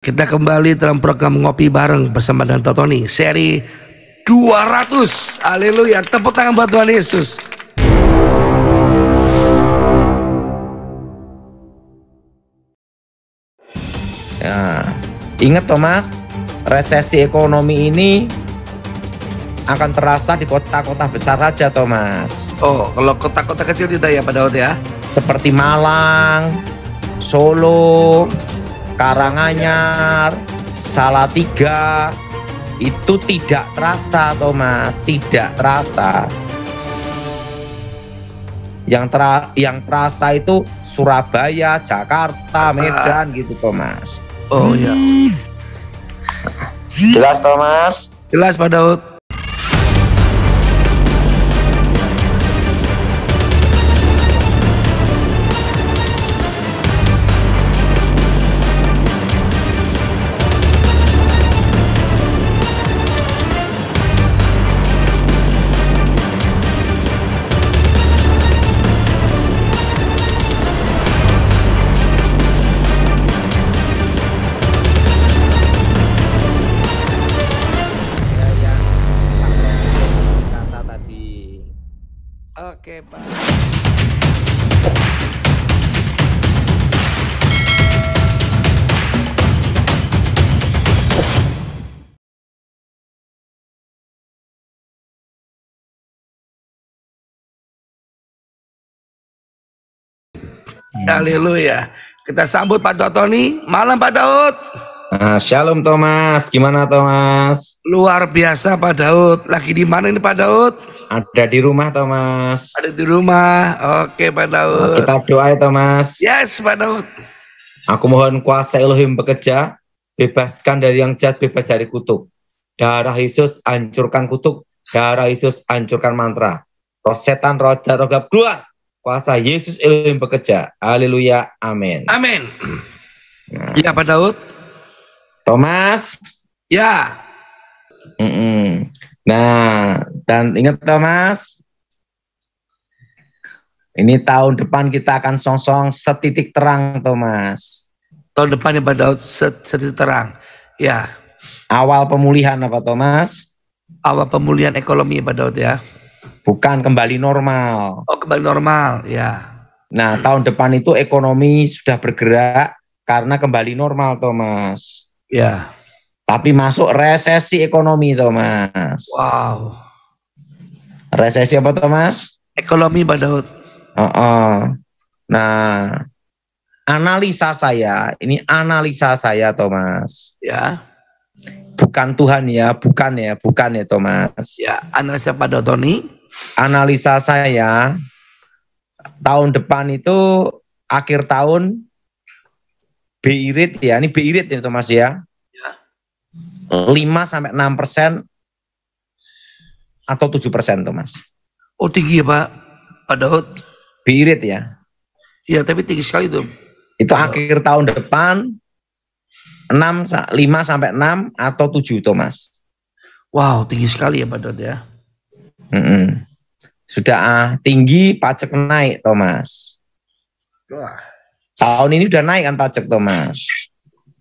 Kita kembali dalam program Ngopi Bareng bersama dengan Totoni seri 200. Haleluya, tepuk tangan buat Tuhan Yesus. Ya, ingat Thomas, resesi ekonomi ini akan terasa di kota-kota besar saja, Thomas. Oh, kalau kota-kota kecil tidak ya Pak Daud ya? Seperti Malang, Solo, Karanganyar, Salatiga, itu tidak terasa, Thomas, tidak terasa. Yang terasa itu Surabaya, Jakarta, Medan gitu, Thomas. Oh ya. Jelas, Thomas? Jelas Pak Daud. Oke Pak. Haleluya. Kita sambut Pak Totoni. Malam Pak Daud. Nah, shalom Thomas, gimana Thomas? Luar biasa Pak Daud. Lagi di mana ini Pak Daud? Ada di rumah Thomas. Ada di rumah. Oke Pak Daud. Nah, kita doa ya Thomas. Yes Pak Daud. Aku mohon kuasa Elohim bekerja, bebaskan dari yang jahat, bebas dari kutuk. Darah Yesus hancurkan kutuk, darah Yesus hancurkan mantra. Roh setan, roh jahat, roh gelap keluar. Kuasa Yesus Elohim bekerja. Haleluya, amin. Amin. Nah, Ya Pak Daud. Thomas. Ya. Nah, dan ingat Thomas, ini tahun depan kita akan song-song setitik terang, Thomas. Tahun depan ya Pak Daud setitik terang. Ya. Awal pemulihan apa Thomas? Awal pemulihan ekonomi Pak Daud ya. Bukan kembali normal. Oh kembali normal ya. Nah, tahun depan itu ekonomi sudah bergerak karena kembali normal, Thomas. Ya. Tapi masuk resesi ekonomi, Thomas. Wow. Resesi apa, Thomas? Ekonomi Pak Daud. Nah, analisa saya, Thomas. Ya. Bukan Tuhan ya, bukan ya, Thomas. Ya, analisa Pak Totoni. Analisa saya, tahun depan itu akhir tahun BI rate ya, ini BI rate ya Thomas ya. 5-6% atau 7% Thomas. Oh tinggi ya Pak Daud. BI rate ya. Iya tapi tinggi sekali tuh. Itu akhir tahun depan 5-6 atau 7 Thomas. Wow tinggi sekali ya Pak Daud ya. Sudah tinggi, pajak naik Thomas. Wah. Tahun ini udah naik kan pajak Thomas.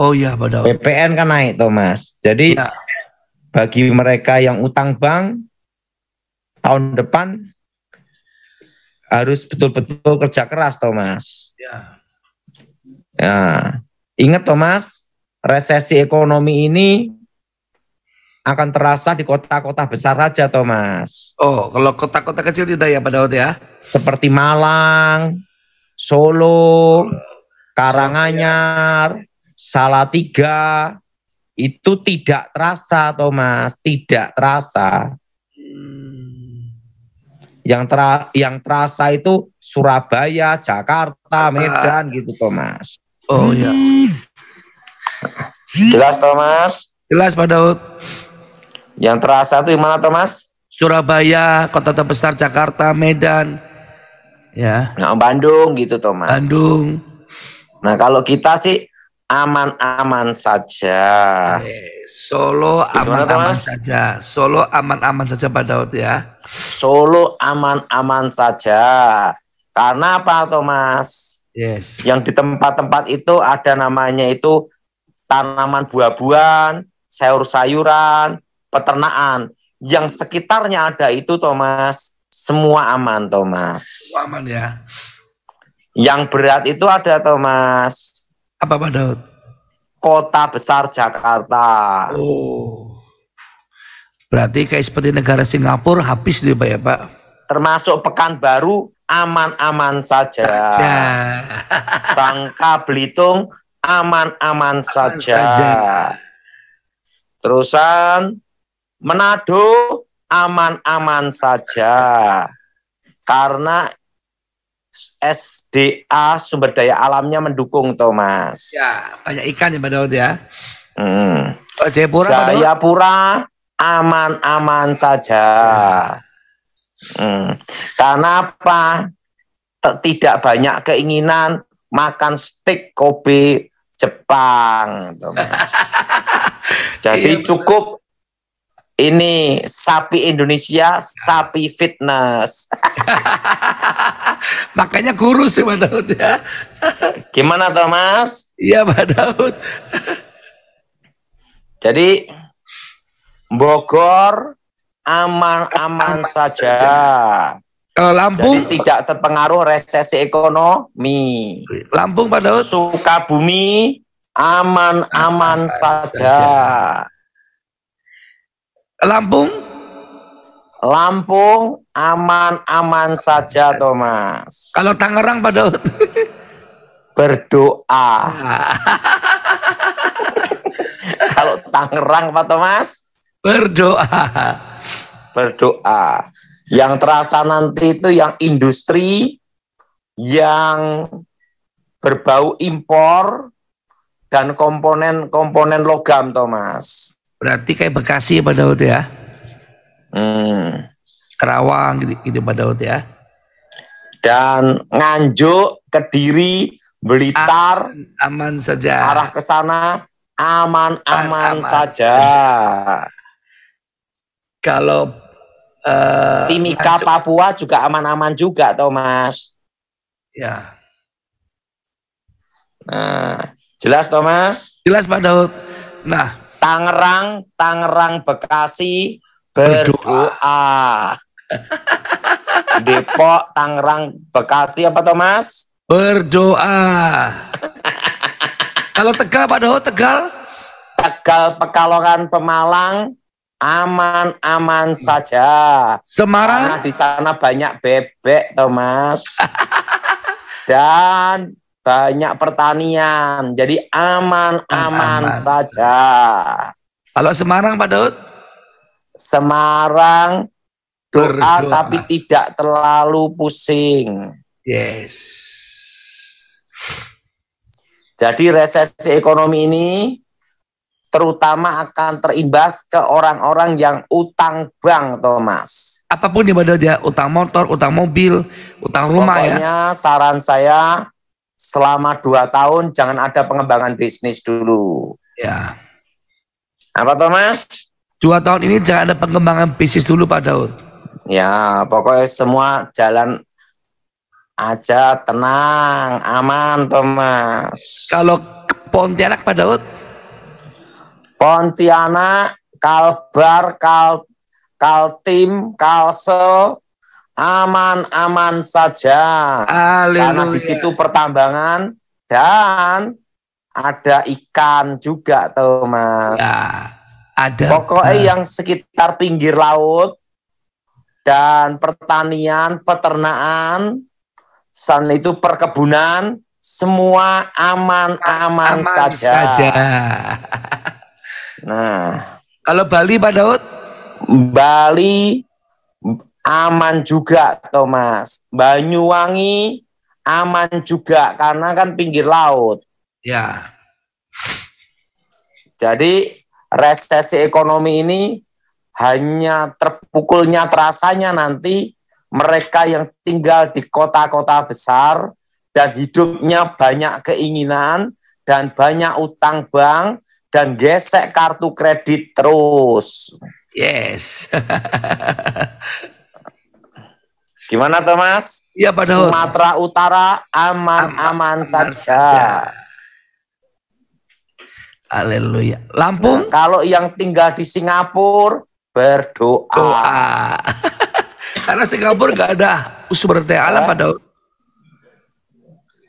Oh iya Pak Daud. PPN kan naik Thomas. Jadi ya. Bagi mereka yang utang bank tahun depan harus betul-betul kerja keras Thomas. Ya. Nah, ingat Thomas, resesi ekonomi ini akan terasa di kota-kota besar saja Thomas. Oh kalau kota-kota kecil tidak ya Pak Daud ya. Seperti Malang, Solo, Karanganyar, Salatiga, itu tidak terasa Thomas, tidak terasa. Yang terasa itu Surabaya, Jakarta, Medan gitu Thomas. Oh ya. Jelas Thomas? Jelas Pak Daud. Yang terasa itu gimana Thomas? Surabaya, kota terbesar, Jakarta, Medan. Ya. Nah, Bandung gitu Thomas. Bandung. Nah kalau kita sih aman-aman saja. Solo aman-aman saja. Solo aman-aman saja Pak Daud ya. Solo aman-aman saja. Karena apa Thomas? Yes. Yang di tempat-tempat itu ada namanya itu tanaman buah-buahan, sayur-sayuran, peternakan. Yang sekitarnya ada itu, Thomas, semua aman, Thomas. Aman ya. Yang berat itu ada, Thomas. Apa Pak Daud? Kota besar Jakarta. Oh. Berarti kayak seperti negara Singapura habis dia Pak ya Pak? Termasuk Pekanbaru aman-aman saja. Bangka Belitung aman-aman saja. Terusan Manado aman-aman saja. Karena SDA sumber daya alamnya mendukung, Thomas. Ya, banyak ikan ya Pak Daud ya. Jayapura, Jayapura aman-aman saja. Karena apa? Tidak banyak keinginan makan steak Kobe Jepang, Thomas. Jadi cukup ini sapi Indonesia, sapi fitness. Makanya kurus ya Pak Daud ya. Gimana Thomas? Iya Pak Daud. Jadi Bogor aman-aman saja. Kalau Lampung, jadi tidak terpengaruh resesi ekonomi. Lampung Pak Daud. Sukabumi aman-aman saja. Lampung? Lampung aman-aman saja, Thomas. Kalau Tangerang Pak Daud? Berdoa. Kalau Tangerang Pak Thomas? Berdoa. Berdoa. Yang terasa nanti itu yang industri yang berbau impor dan komponen logam, Thomas. Berarti kayak Bekasi Pak Daud ya? Kerawang gitu Pak Daud ya? Dan Nganjuk, Kediri, Blitar, aman saja. Arah ke sana aman-aman saja. Kalau Timika, Papua juga aman-aman juga, Thomas. Ya. Nah, jelas, Thomas? Jelas, Pak Daud. Nah, Tangerang, Bekasi berdoa. Depok, Tangerang, Bekasi apa, Thomas? Berdoa. Kalau Tegal, Pak Daud, Tegal? Tegal, Pekalongan, Pemalang aman-aman saja. Semarang? Karena di sana banyak bebek, Thomas. Dan banyak pertanian. Jadi aman-aman saja. Kalau Semarang, Pak Daud? Semarang doa tapi tidak terlalu pusing. Yes. Jadi resesi ekonomi ini terutama akan terimbas ke orang-orang yang utang bank, Thomas. Apapun ya Pak Daud ya, utang motor, utang mobil, utang rumah. Pokoknya saran saya selama 2 tahun jangan ada pengembangan bisnis dulu. Ya. Apa, Thomas? 2 tahun ini jangan ada pengembangan bisnis dulu Pak Daud. Ya, pokoknya semua jalan aja, tenang, aman, Thomas. Kalau Pontianak Pak Daud? Pontianak, Kalbar, Kaltim, Kalsel, aman-aman saja. Haleluya. Karena di situ pertambangan dan ada ikan juga, Thomas. Ya, ada. Pokoknya yang sekitar pinggir laut dan pertanian, peternakan, san itu perkebunan, semua aman-aman saja. Nah, kalau Bali Pak Daud? Bali aman juga, Thomas. Banyuwangi aman juga karena kan pinggir laut. Ya. Jadi resesi ekonomi ini hanya terpukulnya terasanya nanti mereka yang tinggal di kota-kota besar dan hidupnya banyak keinginan dan banyak utang bank dan gesek kartu kredit terus. Yes. Gimana, Thomas? Iya Pak Daud. Sumatera Utara aman-aman saja. Haleluya. Lampung? Nah, kalau yang tinggal di Singapura berdoa. Doa. Karena Singapura nggak ada sumber daya alam Pak Daud.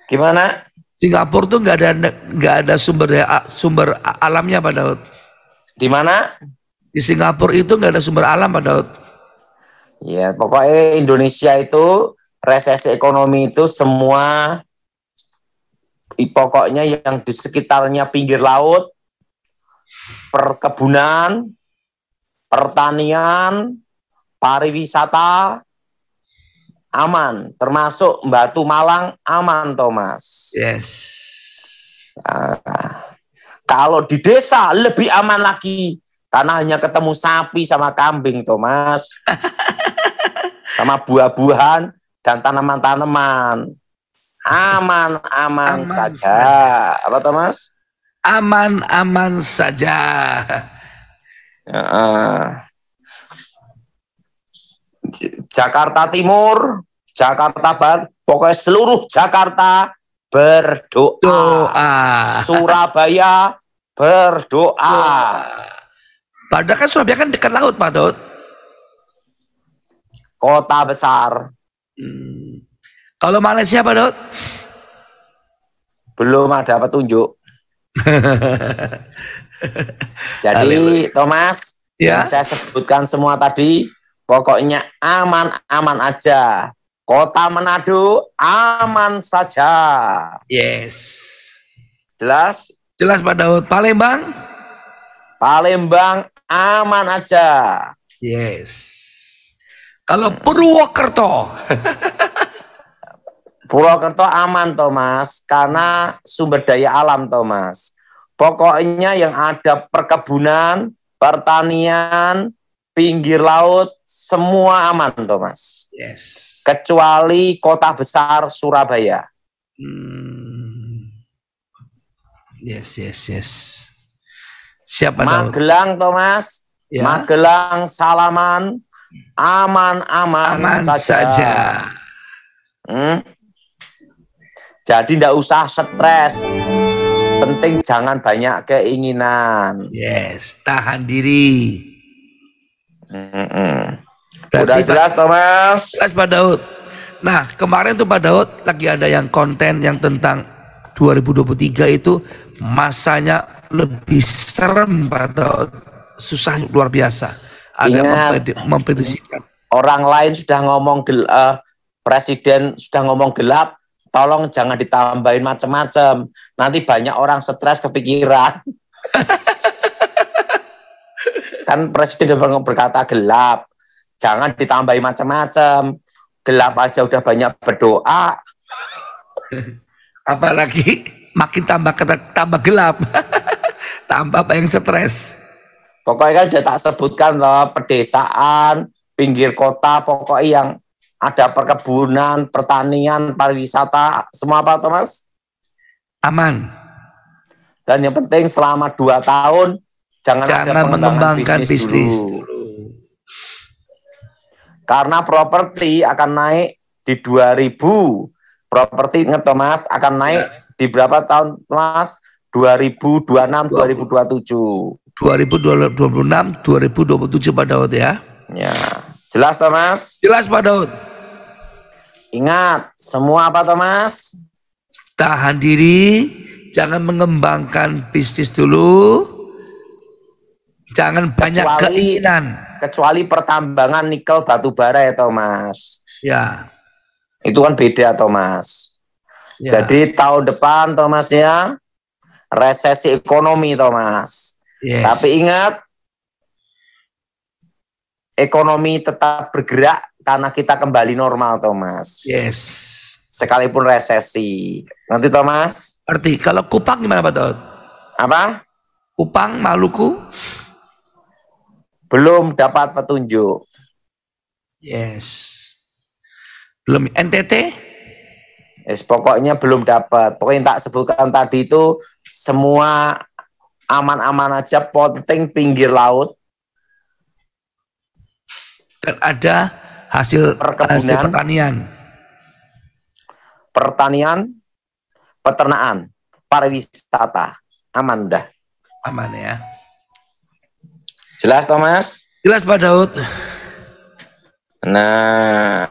Gimana? Singapura tuh nggak ada sumber alamnya Pak Daud. Di mana? Di Singapura itu nggak ada sumber alam Pak Daud. Ya, pokoknya Indonesia itu resesi ekonomi itu semua pokoknya yang di sekitarnya pinggir laut, perkebunan, pertanian, pariwisata aman, termasuk Batu Malang aman, Thomas. Yes. Nah, kalau di desa lebih aman lagi karena hanya ketemu sapi sama kambing, Thomas. Sama buah-buahan dan tanaman-tanaman. Aman saja. Apa, Thomas? Aman saja. Jakarta Timur, Jakarta Barat, pokoknya seluruh Jakarta berdoa. Doa. Surabaya berdoa. Padahal kan Surabaya kan dekat laut Pak Daud. Kota besar. Kalau Malaysia Pak Daud? Belum ada petunjuk. Jadi Thomas, ya? yang saya sebutkan semua tadi, pokoknya aman-aman aja. Kota Manado aman saja. Yes. Jelas? Jelas Pak Daud. Palembang? Palembang aman aja. Yes. Kalau Purwokerto? Purwokerto aman, Thomas, karena sumber daya alam, Thomas. Pokoknya yang ada perkebunan, pertanian, pinggir laut, semua aman, Thomas. Yes. Kecuali kota besar Surabaya. Yes. Siapa Magelang, Thomas? Ya. Magelang, Salaman, aman saja. Jadi tidak usah stres. Penting jangan banyak keinginan. Yes, tahan diri. Udah jelas, Thomas? Jelas Pak Daud. Nah, kemarin tuh Pak Daud lagi ada yang konten yang tentang 2023 itu masanya lebih serem Pak Daud. Susah luar biasa. Ada memprediksikan. Orang lain sudah ngomong presiden sudah ngomong gelap, tolong jangan ditambahin macam-macam. Nanti banyak orang stres kepikiran. Kan presiden berkata gelap, jangan ditambahin macam-macam. Gelap aja udah banyak berdoa. Apalagi makin tambah gelap. Tambah yang stres. Pokoknya kan udah tak sebutkan loh, pedesaan, pinggir kota, pokoknya yang ada perkebunan, pertanian, pariwisata, semua apa Thomas? Aman. Dan yang penting selama 2 tahun jangan ada pengembangan bisnis dulu. Karena properti akan naik di 2000. Properti ingat Thomas akan naik di berapa tahun Thomas? 2026, 2027. 2026, 2027 Pak Daud ya. Ya, jelas Thomas? Jelas Pak Daud. Ingat, semua apa Thomas? Tahan diri, jangan mengembangkan bisnis dulu. Jangan banyak keinginan. Kecuali pertambangan nikel batu bara ya Thomas. Ya. Itu kan beda Thomas. Ya. Jadi tahun depan Thomas ya, resesi ekonomi Thomas. Yes. Tapi ingat, ekonomi tetap bergerak karena kita kembali normal, Thomas. Yes. Sekalipun resesi. Nanti, Thomas? Arti, kalau Kupang gimana, Pak Daud? Apa? Kupang, Maluku? Belum dapat petunjuk. Yes. Belum. NTT? Yes, pokoknya belum dapat. Pokoknya yang tak sebutkan tadi itu semua aman-aman aja, penting pinggir laut. Dan ada hasil perkebunan, pertanian, peternakan, pariwisata, aman dah. Aman ya. Jelas Thomas? Jelas Pak Daud. Nah.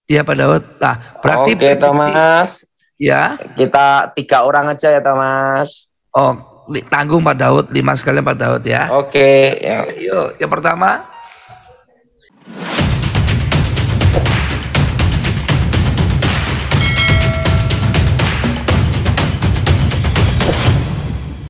Iya Pak Daud. Nah, berarti Oke Thomas. Ya. Kita 3 orang aja ya Thomas. Oh, tanggung Pak Daud, 5 sekali Pak Daud ya. Oke. Ya. Yuk, yang pertama.